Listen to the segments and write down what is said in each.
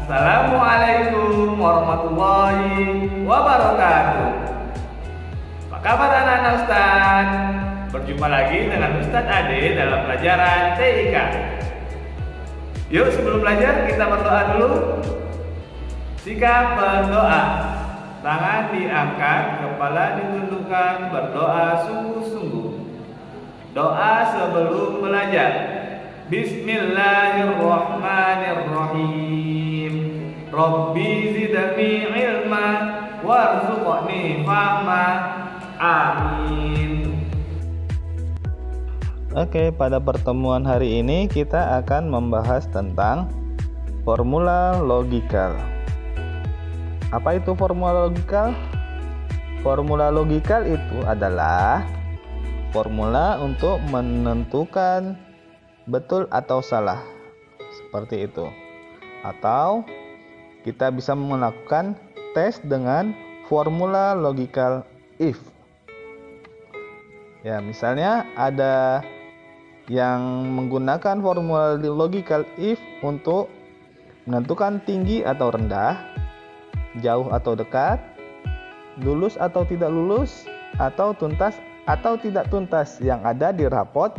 Assalamualaikum warahmatullahi wabarakatuh. Apa kabar anak-anak Ustaz? Berjumpa lagi dengan Ustaz Ade dalam pelajaran TIK. Yuk sebelum belajar kita berdoa dulu. Sikap berdoa. Tangan diangkat, kepala ditundukkan, berdoa sungguh-sungguh. Doa sebelum belajar. Bismillahirrahmanirrahim. Rabbi zidni ilma warzuqni fahma. Amin. Oke, pada pertemuan hari ini kita akan membahas tentang formula logikal. Apa itu formula logikal? Formula logikal itu adalah formula untuk menentukan betul atau salah, seperti itu. Atau kita bisa melakukan tes dengan formula logikal if. Ya, misalnya ada yang menggunakan formula logikal if untuk menentukan tinggi atau rendah, jauh atau dekat, lulus atau tidak lulus, atau tuntas atau tidak tuntas yang ada di rapot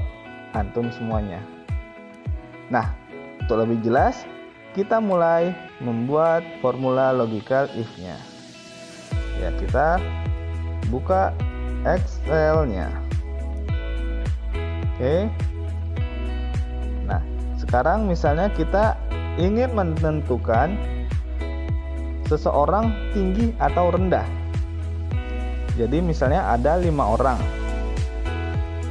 antum semuanya. Nah, untuk lebih jelas, kita mulai membuat formula logikal if-nya. Ya, kita buka Excel-nya. Oke. Nah, sekarang misalnya kita ingin menentukan seseorang tinggi atau rendah. Jadi misalnya ada 5 orang.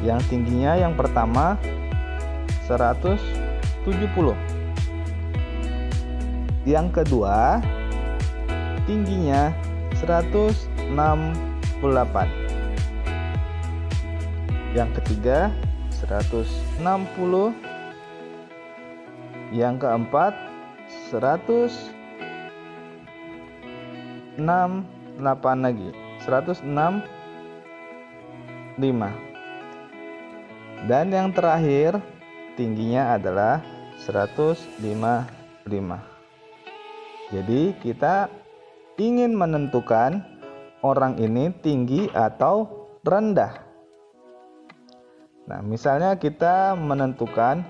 Yang tingginya yang pertama 170. Yang kedua tingginya 168. Yang ketiga 160. Yang keempat 168 lagi, 165. Dan yang terakhir tingginya adalah 155. Jadi kita ingin menentukan orang ini tinggi atau rendah. Nah, misalnya kita menentukan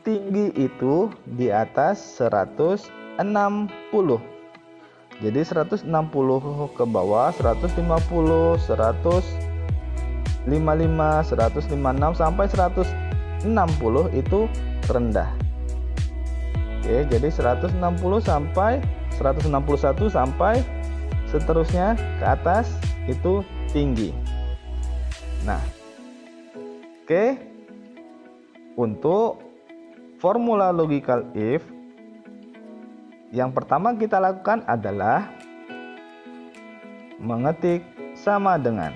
tinggi itu di atas 160. Jadi 160 ke bawah, 150, 155, 156 sampai 160 itu rendah. Oke, jadi 160 sampai 161 sampai seterusnya ke atas itu tinggi. Nah, oke. Untuk formula logical if, yang pertama kita lakukan adalah mengetik sama dengan.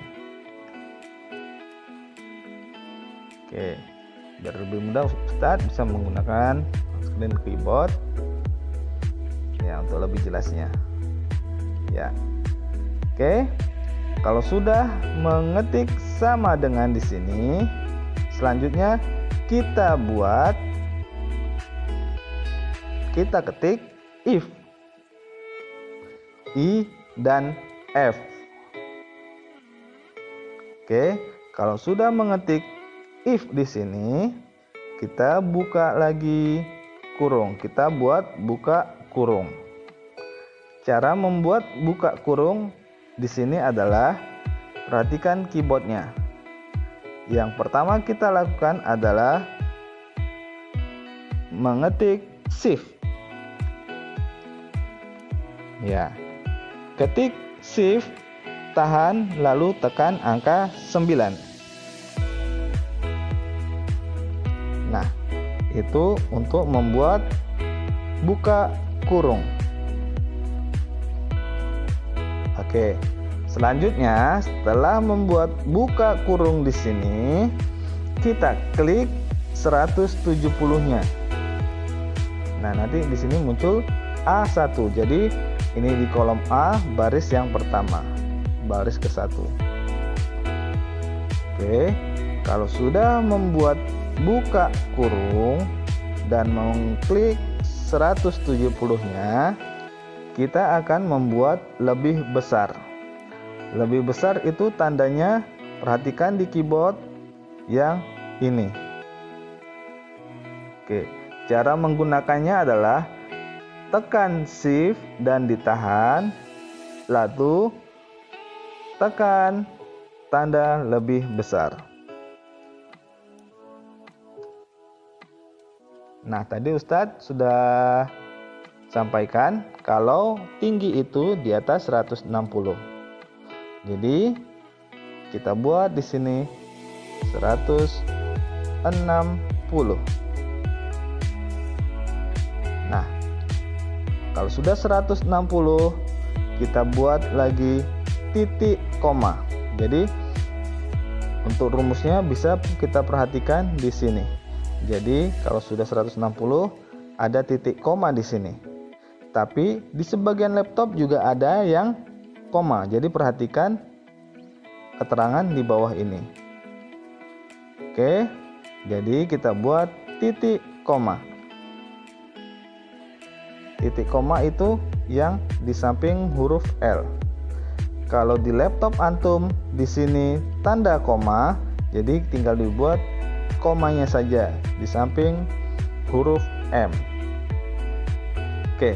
Oke, biar lebih mudah Ustaz bisa menggunakan screen keyboard ya untuk lebih jelasnya. Ya. Oke. Kalau sudah mengetik sama dengan di sini, selanjutnya kita ketik if, I dan F. Oke, kalau sudah mengetik if di sini, kita buka lagi kurung. Kita buat buka kurung. Cara membuat buka kurung di sini adalah perhatikan keyboardnya. Yang pertama kita lakukan adalah mengetik shift. Ya, ketik shift, tahan, lalu tekan angka 9. Nah, itu untuk membuat buka kurung. Oke, selanjutnya setelah membuat buka kurung di sini, kita klik 170-nya. Nah, nanti di sini muncul A1. Jadi ini di kolom A, baris yang pertama, baris ke-1. Oke, kalau sudah membuat buka kurung dan mengklik 170-nya, kita akan membuat lebih besar. Lebih besar itu tandanya, perhatikan di keyboard yang ini. Oke, cara menggunakannya adalah tekan shift dan ditahan, lalu tekan tanda lebih besar. Nah, tadi Ustadz sudah sampaikan kalau tinggi itu di atas 160. Jadi kita buat di sini 160. Nah, kalau sudah 160, kita buat lagi titik koma. Jadi untuk rumusnya bisa kita perhatikan di sini. Jadi kalau sudah 160 ada titik koma di sini. Tapi di sebagian laptop juga ada yang koma. Jadi perhatikan keterangan di bawah ini. Oke. Jadi kita buat titik koma. Titik koma itu yang di samping huruf L. Kalau di laptop antum di sini tanda koma, jadi tinggal dibuat komanya saja di samping huruf M. Oke,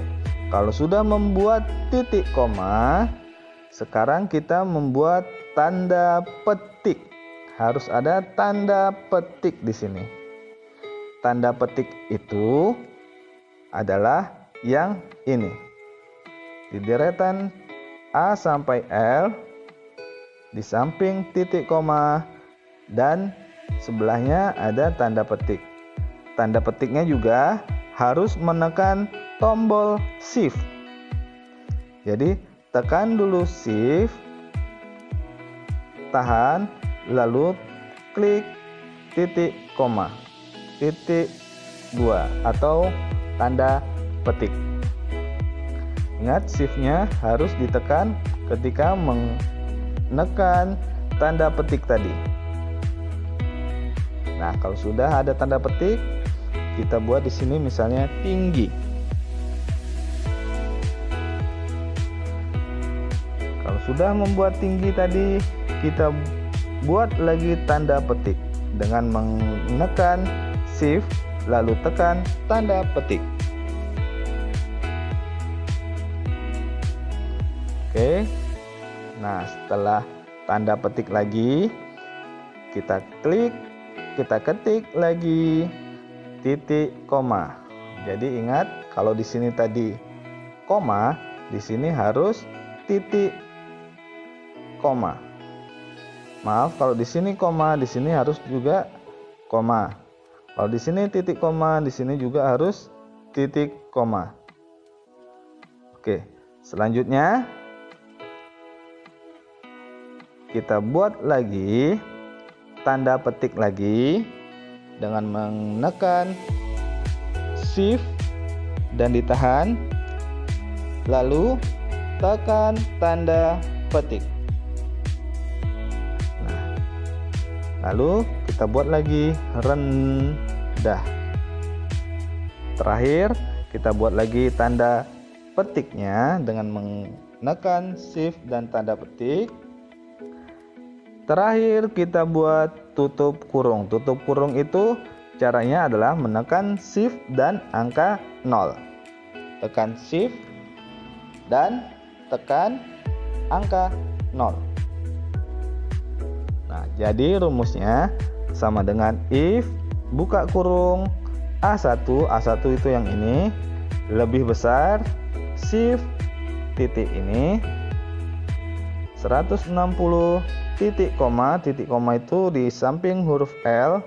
kalau sudah membuat titik koma, sekarang kita membuat tanda petik. Harus ada tanda petik di sini. Tanda petik itu adalah yang ini. Di deretan A sampai L, di samping titik koma, dan sebelahnya ada tanda petik. Tanda petiknya juga harus menekan tombol shift. Jadi tekan dulu shift, tahan, lalu klik titik koma, titik 2 atau tanda petik. Ingat, shift-nya harus ditekan ketika menekan tanda petik tadi. Nah, kalau sudah ada tanda petik, kita buat di sini misalnya tinggi. Kalau sudah membuat tinggi tadi, kita buat lagi tanda petik dengan menekan shift lalu tekan tanda petik. Oke. Nah, setelah tanda petik lagi, kita klik, kita ketik lagi titik koma. Jadi ingat, kalau di sini tadi koma, di sini harus titik koma. Maaf, kalau di sini koma, di sini harus juga koma. Kalau di sini titik koma, di sini juga harus titik koma. Oke, selanjutnya kita buat lagi tanda petik lagi dengan menekan shift dan ditahan, lalu tekan tanda petik. Nah, lalu kita buat lagi rendah. Terakhir kita buat lagi tanda petiknya dengan menekan shift dan tanda petik. Terakhir kita buat tutup kurung. Tutup kurung itu caranya adalah menekan shift dan angka 0. Tekan shift dan tekan angka 0. Nah, jadi rumusnya sama dengan if buka kurung A1 itu yang ini lebih besar shift titik ini 160 titik koma itu di samping huruf L,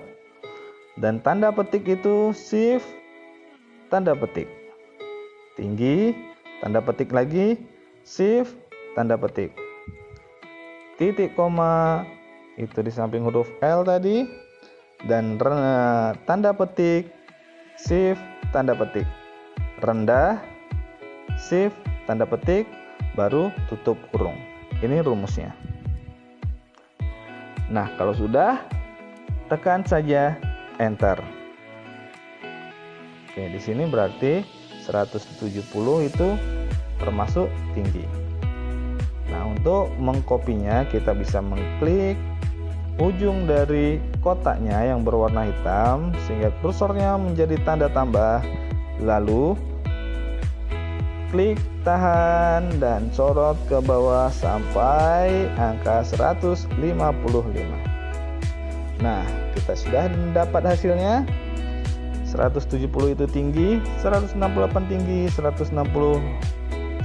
dan tanda petik itu shift tanda petik. Tinggi tanda petik lagi, shift tanda petik. Titik koma itu di samping huruf L tadi, dan tanda petik shift tanda petik. Rendah shift tanda petik, baru tutup kurung. Ini rumusnya. Nah, kalau sudah, tekan saja enter. Oke, di sini berarti 170 itu termasuk tinggi. Nah, untuk mengkopinya kita bisa mengklik ujung dari kotaknya yang berwarna hitam sehingga kursornya menjadi tanda tambah, lalu klik tahan dan sorot ke bawah sampai angka 155. Nah, kita sudah dapat hasilnya. 170 itu tinggi, 168 tinggi, 160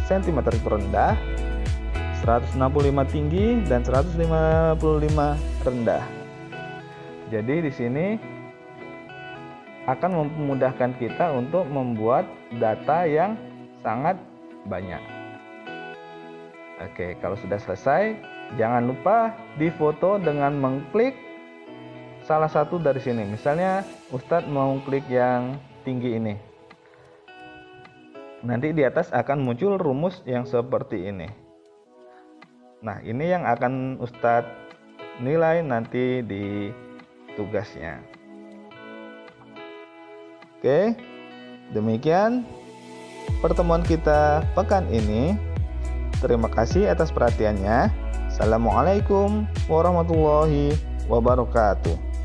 cm itu rendah, 165 tinggi dan 155 rendah. Jadi di sini akan memudahkan kita untuk membuat data yang sangat banyak. Oke, kalau sudah selesai, jangan lupa difoto dengan mengklik salah satu dari sini. Misalnya Ustadz mau klik yang tinggi ini. Nanti di atas akan muncul rumus yang seperti ini. Nah, ini yang akan Ustadz nilai nanti di tugasnya. Oke, demikian pertemuan kita pekan ini. Terima kasih atas perhatiannya. Assalamualaikum warahmatullahi wabarakatuh.